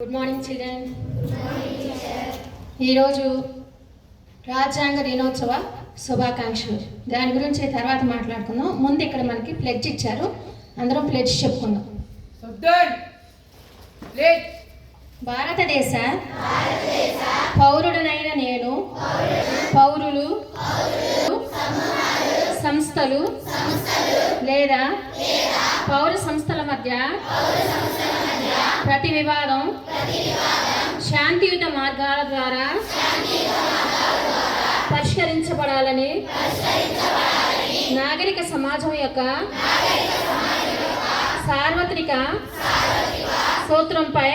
Good morning children. ఈరోజు రాజ్యాంగ దినోత్సవ శుభాకాంక్షలు. దాని గురించి తర్వాత మాట్లాడుకుందాం. ముందు ఇక్కడ మనకి ప్లెడ్జ్ ఇచ్చారు, అందరం ప్లెడ్జ్ చెప్పుకుందాం. భారతదేశ పౌరుడనైన నేను పౌరులు, సంస్థలు లేదా పౌర సంస్థల మధ్య ప్రతి వివాదం శాంతియుత మార్గాల ద్వారా పరిష్కరించబడాలని నాగరిక సమాజం యొక్క సార్వత్రిక సూత్రంపై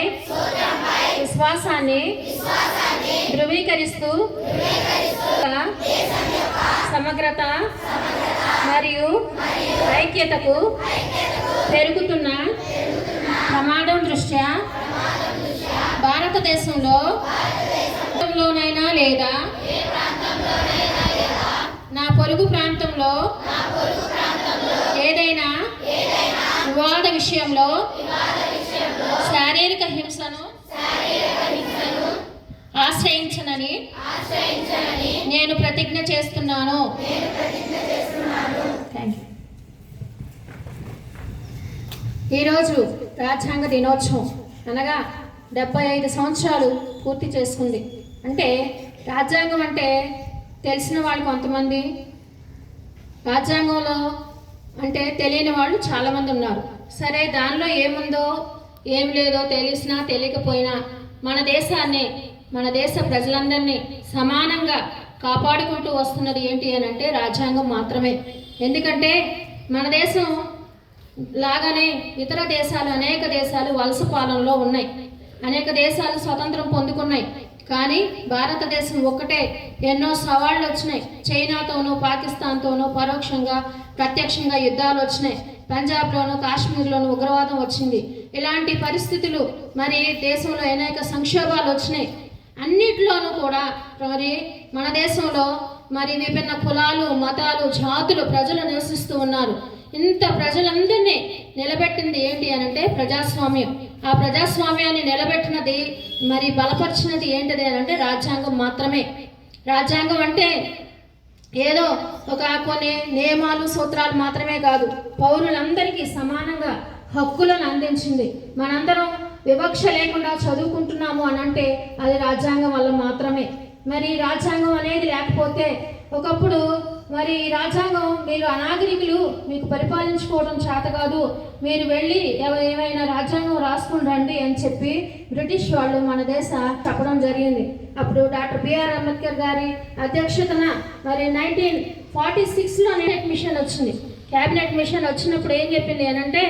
విశ్వాసాన్ని ధృవీకరిస్తూ సమగ్రత మరియు ఐక్యతకు పెరుగుతున్న ప్రమాదం దృష్ట్యా భారతదేశంలో లేదా నా పొరుగు ప్రాంతంలో ఏదైనా వివాద విషయంలో శారీరక హింసను ఆశ్రయించనని నేను ప్రతిజ్ఞ చేస్తున్నాను. ఈరోజు రాజ్యాంగ దినోత్సవం అనగా 75 సంవత్సరాలు పూర్తి చేసుకుంది. అంటే రాజ్యాంగం అంటే తెలిసిన వాళ్ళు కొంతమంది, రాజ్యాంగంలో అంటే తెలియని వాళ్ళు చాలామంది ఉన్నారు. సరే, దానిలో ఏముందో ఏం లేదో తెలిసినా తెలియకపోయినా మన దేశాన్ని, మన దేశ ప్రజలందరినీ సమానంగా కాపాడుకుంటూ వస్తున్నది ఏంటి అని అంటే రాజ్యాంగం మాత్రమే. ఎందుకంటే మన దేశం లాగానే ఇతర దేశాలు, అనేక దేశాలు వలస పాలనలో ఉన్నాయి. అనేక దేశాలు స్వతంత్రం పొందుకున్నాయి. కానీ భారతదేశం ఒక్కటే ఎన్నో సవాళ్ళు వచ్చినాయి. చైనాతోనూ పాకిస్తాన్తోనూ పరోక్షంగా ప్రత్యక్షంగా యుద్ధాలు వచ్చినాయి. పంజాబ్లోను కాశ్మీర్లోను ఉగ్రవాదం వచ్చింది. ఇలాంటి పరిస్థితులు మరి దేశంలో అనేక సంక్షోభాలు వచ్చినాయి. అన్నిటిలోనూ కూడా మరి మన దేశంలో మరి విభిన్న కులాలు, మతాలు, జాతులు ప్రజలు నివసిస్తూ ఉన్నారు. ఇంత ప్రజలందరినీ నిలబెట్టింది ఏంటి అని అంటే ప్రజాస్వామ్యం. ఆ ప్రజాస్వామ్యాన్ని నిలబెట్టినది మరి బలపరిచినది ఏంటిది అని అంటే రాజ్యాంగం మాత్రమే. రాజ్యాంగం అంటే ఏదో ఒక కొన్ని నియమాలు, సూత్రాలు మాత్రమే కాదు, పౌరులందరికీ సమానంగా హక్కులను అందించింది. మనందరం వివక్ష లేకుండా చదువుకుంటున్నాము అని అంటే అది రాజ్యాంగం వల్ల మాత్రమే. మరి రాజ్యాంగం అనేది లేకపోతే ఒకప్పుడు మరి రాజ్యాంగం మీరు అనాగరికులు, మీకు పరిపాలించుకోవడం చేత కాదు, మీరు వెళ్ళి ఏమైనా రాజ్యాంగం రాసుకుని రండి అని చెప్పి బ్రిటిష్ వాళ్ళు మన దేశ చెప్పడం జరిగింది. అప్పుడు డాక్టర్ బిఆర్ అంబేద్కర్ గారి అధ్యక్షతన మరి 1946లో క్యాబినెట్ మిషన్ వచ్చింది. క్యాబినెట్ మిషన్ వచ్చినప్పుడు ఏం చెప్పింది అని అంటే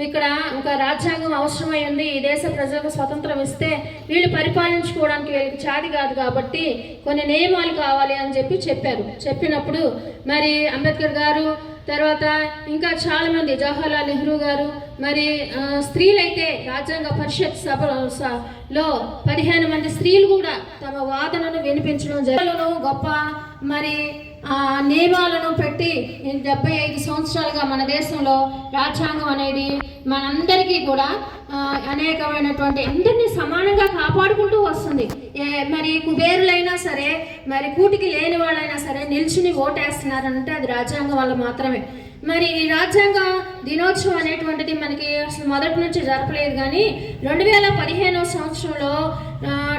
ఇక్కడ ఒక రాజ్యాంగం అవసరమై ఉంది, ఈ దేశ ప్రజలకు స్వతంత్రం ఇస్తే వీళ్ళు పరిపాలించుకోవడానికి వీళ్ళకి చాది కాదు కాబట్టి కొన్ని నియమాలు కావాలి అని చెప్పారు. చెప్పినప్పుడు మరి అంబేద్కర్ గారు, తర్వాత ఇంకా చాలామంది, జవహర్లాల్ నెహ్రూ గారు, మరి స్త్రీలైతే రాజ్యాంగ పరిషత్ సభలో 15 మంది స్త్రీలు కూడా తమ వాదనను వినిపించడం జరిగిన గొప్ప మరి నియమాలను పెట్టి 75 సంవత్సరాలుగా మన దేశంలో రాజ్యాంగం అనేది మనందరికీ కూడా అనేకమైనటువంటి అందరినీ సమానంగా కాపాడుకుంటూ వస్తుంది. మరి కుబేరులైనా సరే, మరి కూటికి లేని వాళ్ళైనా సరే నిల్చుని ఓటేస్తున్నారంటే అది రాజ్యాంగం వల్ల మాత్రమే. మరి ఈ రాజ్యాంగ దినోత్సవం అనేటువంటిది మనకి అసలు మొదటి నుంచి జరపలేదు. కానీ 2015వ సంవత్సరంలో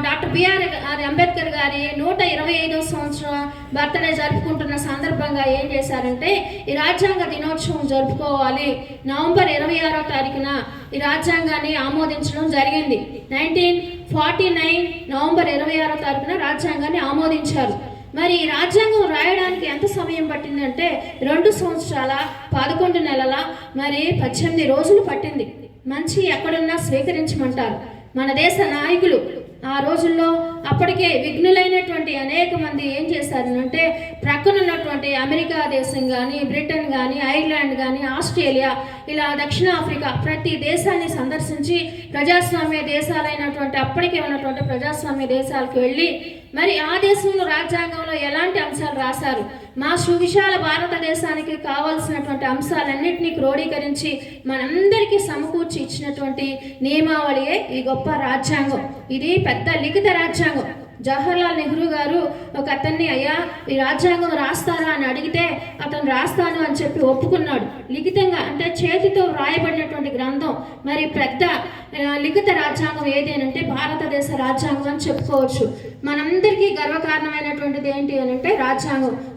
డాక్టర్ బిఆర్ అంబేద్కర్ గారి 125వ సంవత్సరం బర్త్డే జరుపుకుంటున్న సందర్భంగా ఏం చేశారంటే ఈ రాజ్యాంగ దినోత్సవం జరుపుకోవాలి, నవంబర్ 26వ తారీఖున ఈ రాజ్యాంగాన్ని ఆమోదించడం జరిగింది. 1949 నవంబర్ 26వ తారీఖున రాజ్యాంగాన్ని ఆమోదించారు. మరి ఈ రాజ్యాంగం రాయడానికి ఎంత సమయం పట్టిందంటే 2 సంవత్సరాల 11 నెలల మరి 18 రోజులు పట్టింది. మంచి ఎక్కడున్నా స్వీకరించమంటారు. మన దేశ నాయకులు ఆ రోజుల్లో అప్పటికే విఘ్నులైనటువంటి అనేక మంది ఏం చేశారనంటే ప్రక్కన ఉన్నటువంటి అమెరికా దేశం కానీ, బ్రిటన్ కానీ, ఐర్లాండ్ కానీ, ఆస్ట్రేలియా ఇలా దక్షిణాఫ్రికా ప్రతి దేశాన్ని సందర్శించి ప్రజాస్వామ్య దేశాలైనటువంటి అప్పటికే ఉన్నటువంటి ప్రజాస్వామ్య దేశాలకు వెళ్ళి మరి ఆ దేశంలో రాజ్యాంగంలో ఎలాంటి అంశాలు రాశారు, మా సువిశాల భారతదేశానికి కావాల్సినటువంటి అంశాలన్నింటినీ క్రోడీకరించి మనందరికీ సమకూర్చి ఇచ్చినటువంటి నియమావళియే ఈ గొప్ప రాజ్యాంగం. ఇది పెద్ద లిఖిత రాజ్యాంగం. జవహర్లాల్ నెహ్రూ గారు ఒక అతన్ని, అయ్యా ఈ రాజ్యాంగం రాస్తారా అని అడిగితే అతను రాస్తాను అని చెప్పి ఒప్పుకున్నాడు. లిఖితంగా అంటే చేతితో వ్రాయబడినటువంటి గ్రంథం. మరి పెద్ద లిఖిత రాజ్యాంగం ఏది అని అంటే భారతదేశ రాజ్యాంగం అని చెప్పుకోవచ్చు. మనందరికీ గర్వకారణమైనటువంటిది ఏంటి అని అంటే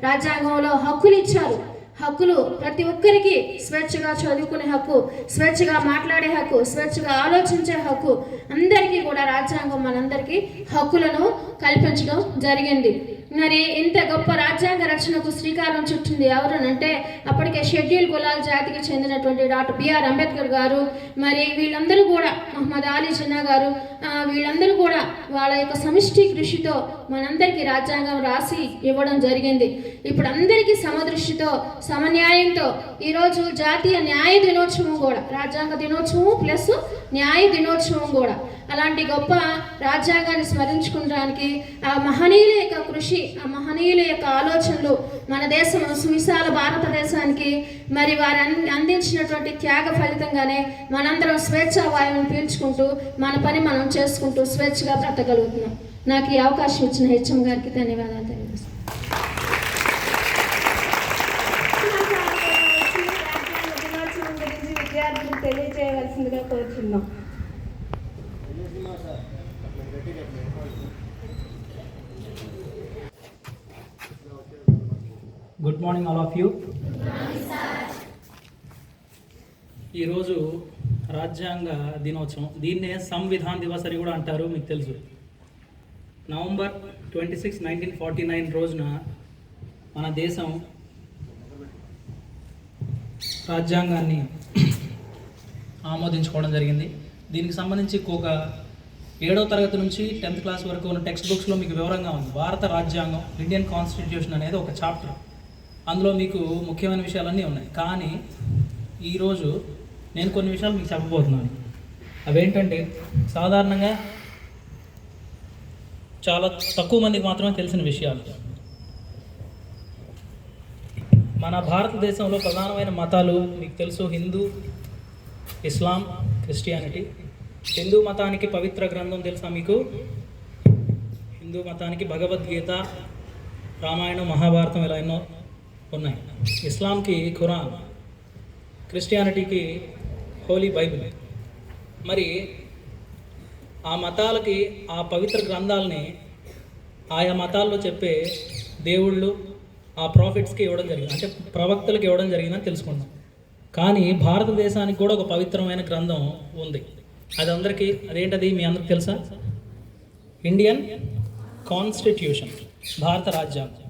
రాజ్యాంగంలో హక్కులు ఇచ్చారు. హక్కులు ప్రతి ఒక్కరికి స్వేచ్ఛగా చదువుకునే హక్కు, స్వేచ్ఛగా మాట్లాడే హక్కు, స్వేచ్ఛగా ఆలోచించే హక్కు, అందరికీ కూడా రాజ్యాంగం మనందరికీ హక్కులను కల్పించడం జరిగింది. మరి ఇంత గొప్ప రాజ్యాంగ రచనకు శ్రీకారం చుట్టింది ఎవరనంటే అప్పటికే షెడ్యూల్ కులాల జాతికి చెందినటువంటి డాక్టర్ బిఆర్ అంబేద్కర్ గారు. మరి వీళ్ళందరూ కూడా మహమ్మద్ అలీ జిన్నా గారు, వీళ్ళందరూ కూడా వాళ్ళ యొక్క సమిష్టి కృషితో మనందరికీ రాజ్యాంగం రాసి ఇవ్వడం జరిగింది. ఇప్పుడు అందరికీ సమదృష్టితో సమన్యాయంతో ఈరోజు జాతీయ న్యాయ దినోత్సవం కూడా, రాజ్యాంగ దినోత్సవం ప్లస్ న్యాయ దినోత్సవం కూడా, అలాంటి గొప్ప రాజ్యాంగాన్ని స్మరించుకోవడానికి ఆ మహనీయుల యొక్క కృషి, ఆ మహనీయుల యొక్క ఆలోచనలు మన దేశం సువిశాల భారతదేశానికి మరి వారు అందించినటువంటి త్యాగ ఫలితంగానే మనందరం స్వేచ్ఛా వాయువుని పీల్చుకుంటూ మన పని మనం చేసుకుంటూ స్వేచ్ఛగా బ్రతకగలుగుతున్నాం. నాకు ఈ అవకాశం ఇచ్చిన హెచ్ఎం గారికి ధన్యవాదాలు తెలియజేస్తాను. విద్యార్థులకు తెలియజేయవలసిందిగా కోరుతున్నాం. Good morning all of you. ఈరోజు రాజ్యాంగ దినోత్సవం, దీన్నే సంవిధాన్ దివస్ అని కూడా అంటారు, మీకు తెలుసు. నవంబర్ 26, 1949 రోజున మన దేశం రాజ్యాంగాన్ని ఆమోదించుకోవడం జరిగింది. దీనికి సంబంధించి ఒక 7వ తరగతి నుంచి 10th క్లాస్ వరకు ఉన్న టెక్స్ట్ బుక్స్లో మీకు వివరంగా ఉంది. భారత రాజ్యాంగం, ఇండియన్ కాన్స్టిట్యూషన్ అనేది ఒక చాప్టర్. అందులో మీకు ముఖ్యమైన విషయాలన్నీ ఉన్నాయి. కానీ ఈరోజు నేను కొన్ని విషయాలు మీకు చెప్పబోతున్నాను. అవేంటంటే సాధారణంగా చాలా తక్కువ మందికి మాత్రమే తెలిసిన విషయాలు. మన భారతదేశంలో ప్రధానమైన మతాలు మీకు తెలుసు: హిందూ, ఇస్లాం, క్రిస్టియానిటీ. హిందూ మతానికి పవిత్ర గ్రంథం తెలుసా మీకు? హిందూ మతానికి భగవద్గీత, రామాయణం, మహాభారతం ఇలా ఎన్నో ఉన్నాయి. ఇస్లాంకి ఖురాన్, క్రిస్టియానిటీకి హోలీ బైబిల్. మరి ఆ మతాలకి ఆ పవిత్ర గ్రంథాలని ఆయా మతాల్లో చెప్పే దేవుళ్ళు ఆ ప్రాఫిట్స్కి ఇవ్వడం జరిగింది, అంటే ప్రవక్తలకు ఇవ్వడం జరిగిందని తెలుసుకున్నాం. కానీ భారతదేశానికి కూడా ఒక పవిత్రమైన గ్రంథం ఉంది. అది అందరికీ, అదేంటది మీ అందరికి తెలుసా? ఇండియన్ కాన్స్టిట్యూషన్, భారత రాజ్యాంగం.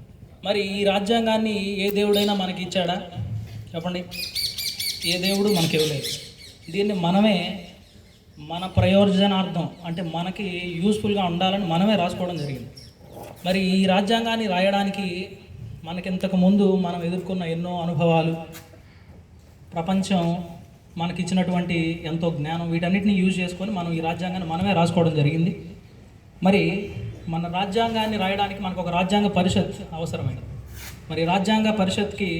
మరి ఈ రాజ్యాంగాన్ని ఏ దేవుడైనా మనకి ఇచ్చాడా? చెప్పండి. ఏ దేవుడు మనకి ఇవ్వలేదు. దీన్ని మనమే మన ప్రయోజనార్థం, అంటే మనకి యూస్ఫుల్గా ఉండాలని మనమే రాసుకోవడం జరిగింది. మరి ఈ రాజ్యాంగాన్ని రాయడానికి మనకింతకు ముందు మనం ఎదుర్కొన్న ఎన్నో అనుభవాలు, ప్రపంచం మనకిచ్చినటువంటి ఎంతో జ్ఞానం, వీటన్నిటిని యూజ్ చేసుకొని మనం ఈ రాజ్యాంగాన్ని మనమే రాసుకోవడం జరిగింది. మరి మన రాజ్యాంగాన్ని రాయడానికి మనకు ఒక రాజ్యాంగ పరిషత్ అవసరమైనది. మరి రాజ్యాంగ పరిషత్కి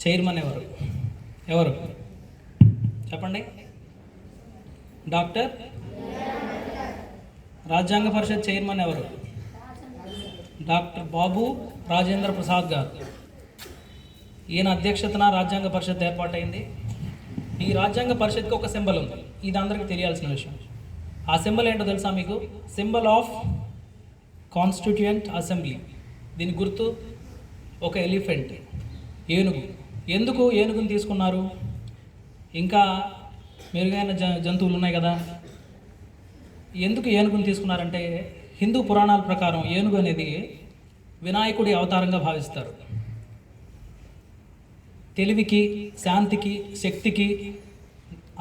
చైర్మన్ ఎవరు చెప్పండి? డాక్టర్. రాజ్యాంగ పరిషత్ చైర్మన్ ఎవరు? డాక్టర్ బాబు రాజేంద్ర ప్రసాద్ గారు. ఈయన అధ్యక్షతన రాజ్యాంగ పరిషత్ ఏర్పాటైంది. ఈ రాజ్యాంగ పరిషత్కి ఒక సింబల్ ఉంది. ఇది అందరికీ తెలియాల్సిన విషయం. ఆ సింబల్ ఏంటో తెలుసా మీకు? Symbol of constituent assembly. దీని గుర్తు ఒక ఎలిఫెంట్, ఏనుగు. ఎందుకు ఏనుగుని తీసుకున్నారు? ఇంకా మెరుగైన జంతువులు ఉన్నాయి కదా. ఎందుకు ఏనుగుని తీసుకున్నారంటే హిందూ పురాణాల ప్రకారం ఏనుగు అనేది వినాయకుడి అవతారంగా భావిస్తారు. తెలివికి, శాంతికి, శక్తికి,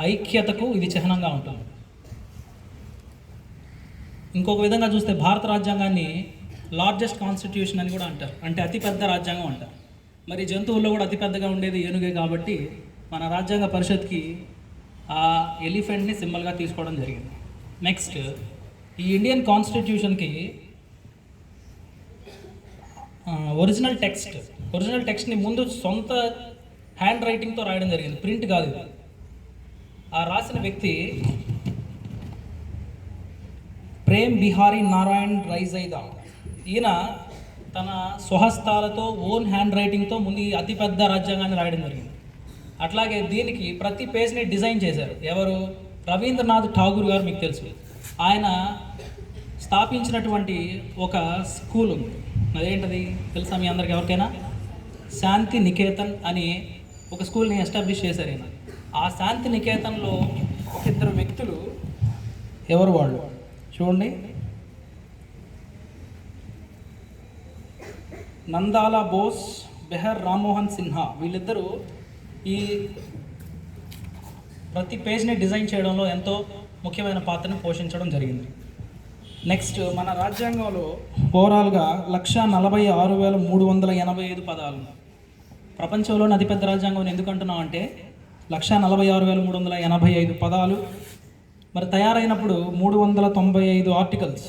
ఐక్యతకు ఇది చిహ్నంగా ఉంటుంది. ఇంకొక విధంగా చూస్తే భారత రాజ్యాంగాన్ని లార్జెస్ట్ కాన్స్టిట్యూషన్ అని కూడా అంటారు, అంటే అతిపెద్ద రాజ్యాంగం అంటారు. మరి జంతువుల్లో కూడా అతిపెద్దగా ఉండేది ఏనుగే కాబట్టి మన రాజ్యాంగ పరిషత్కి ఆ ఎలిఫెంట్ని సింబల్గా తీసుకోవడం జరిగింది. నెక్స్ట్, ఈ ఇండియన్ కాన్స్టిట్యూషన్కి ఒరిజినల్ టెక్స్ట్ని ముందు సొంత హ్యాండ్ రైటింగ్తో రాయడం జరిగింది, ప్రింట్ కాదు ఇది. ఆ రాసిన వ్యక్తి ప్రేమ్ బిహారీ నారాయణ్ రైజైదా. ఈయన తన స్వహస్తాలతో ఓన్ హ్యాండ్ రైటింగ్తో ముందు ఈ అతిపెద్ద రాజ్యాంగాన్ని రాయడం జరిగింది. అట్లాగే దీనికి ప్రతి పేజ్ని డిజైన్ చేశారు ఎవరు? రవీంద్రనాథ్ ఠాగూర్ గారు, మీకు తెలుసు. ఆయన స్థాపించినటువంటి ఒక స్కూల్ ఉంది, అదేంటది తెలుసా మీ అందరికి ఎవరికైనా? శాంతి నికేతన్ అని ఒక స్కూల్ని ఎస్టాబ్లిష్ చేశారు ఈయన. ఆ శాంతి నికేతన్లో ఒక ఇద్దరు వ్యక్తులు, ఎవరు వాళ్ళు చూడండి, నందాలా బోస్, బెహర్ రామ్మోహన్ సిన్హా. వీళ్ళిద్దరూ ఈ ప్రతి పేజ్ని డిజైన్ చేయడంలో ఎంతో ముఖ్యమైన పాత్రను పోషించడం జరిగింది. నెక్స్ట్, మన రాజ్యాంగంలో ఓవరాల్గా 146,385 పదాలు. ప్రపంచంలోని అతిపెద్ద రాజ్యాంగం ఎందుకు అంటున్నాం అంటే 146,385 పదాలు. మరి తయారైనప్పుడు 395 ఆర్టికల్స్,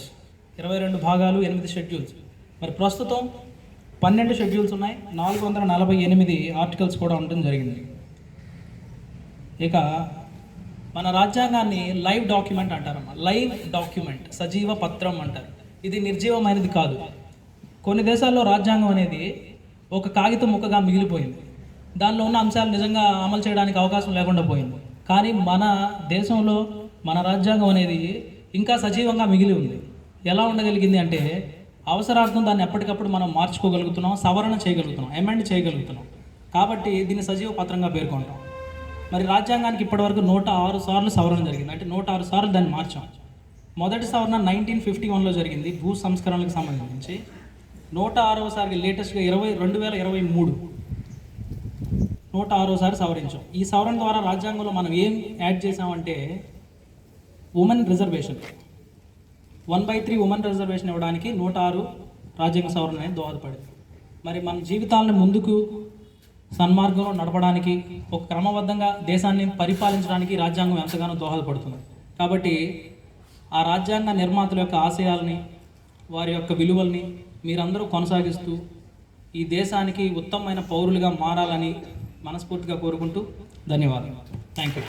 22 భాగాలు, 8 షెడ్యూల్స్. మరి ప్రస్తుతం 12 షెడ్యూల్స్ ఉన్నాయి, 448 ఆర్టికల్స్ కూడా ఉండడం జరిగింది. ఇక మన రాజ్యాంగాన్ని లైవ్ డాక్యుమెంట్ అంటారమ్మా. లైవ్ డాక్యుమెంట్, సజీవ పత్రం అంటారు. ఇది నిర్జీవమైనది కాదు. కొన్ని దేశాల్లో రాజ్యాంగం అనేది ఒక కాగితం ముక్కగా మిగిలిపోయింది, దానిలో ఉన్న అంశాలు నిజంగా అమలు చేయడానికి అవకాశం లేకుండా పోయింది. కానీ మన దేశంలో మన రాజ్యాంగం అనేది ఇంకా సజీవంగా మిగిలి ఉంది. ఎలా ఉండగలిగింది అంటే అవసరార్థం దాన్ని ఎప్పటికప్పుడు మనం మార్చుకోగలుగుతున్నాం, సవరణ చేయగలుగుతున్నాం, అమెండ్ చేయగలుగుతున్నాం. కాబట్టి దీన్ని సజీవ పత్రంగా పేర్కొంటాం. మరి రాజ్యాంగానికి ఇప్పటివరకు 106 సార్లు సవరణ జరిగింది, అంటే 106 సార్లు దాన్ని మార్చాం. మొదటి సవరణ 1951లో జరిగింది భూ సంస్కరణలకు సంబంధించి. 106వసారి లేటెస్ట్గా 2023 106వసారి సవరించాం. ఈ సవరణ ద్వారా రాజ్యాంగంలో మనం ఏం యాడ్ చేసామంటే ఉమెన్ రిజర్వేషన్, 1/3 ఉమెన్ రిజర్వేషన్ ఇవ్వడానికి 106 రాజ్యాంగ సవరణ అనేది దోహదపడింది. మరి మన జీవితాలను ముందుకు సన్మార్గంలో నడపడానికి, ఒక క్రమబద్ధంగా దేశాన్ని పరిపాలించడానికి రాజ్యాంగం ఎంతగానో దోహదపడుతుంది. కాబట్టి ఆ రాజ్యాంగ నిర్మాతల యొక్క ఆశయాల్ని, వారి యొక్క విలువల్ని మీరందరూ కొనసాగిస్తూ ఈ దేశానికి ఉత్తమమైన పౌరులుగా మారాలని మనస్ఫూర్తిగా కోరుకుంటూ ధన్యవాదాలు. Thank you.